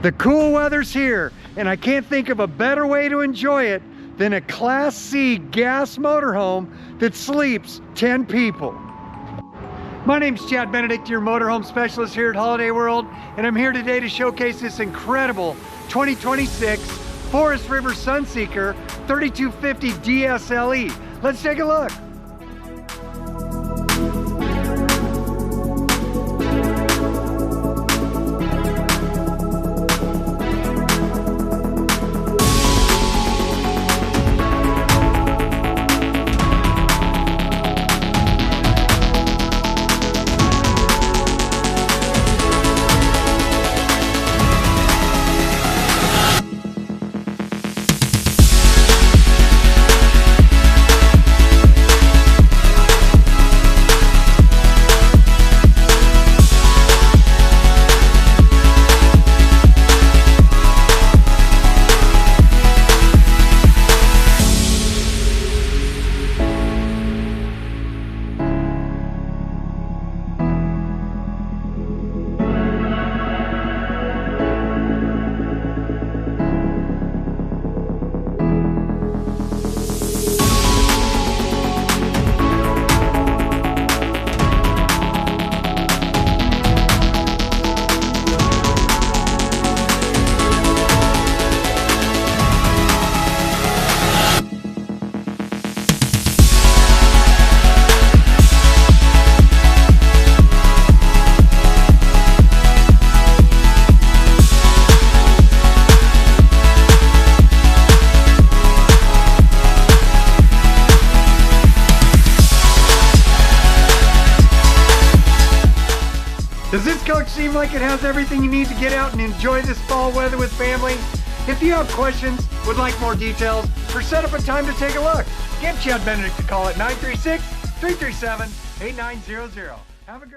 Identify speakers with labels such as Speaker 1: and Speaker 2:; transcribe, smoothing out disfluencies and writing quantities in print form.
Speaker 1: The cool weather's here, and I can't think of a better way to enjoy it than a Class C gas motorhome that sleeps 10 people. My name's Chad Benedict, your motorhome specialist here at Holiday World, and I'm here today to showcase this incredible 2026 Forest River Sunseeker 3250 DSLE. Let's take a look. Does this coach seem like it has everything you need to get out and enjoy this fall weather with family? If you have questions, would like more details, or set up a time to take a look, give Chad Benedict a call at 936-337-8900. Have a great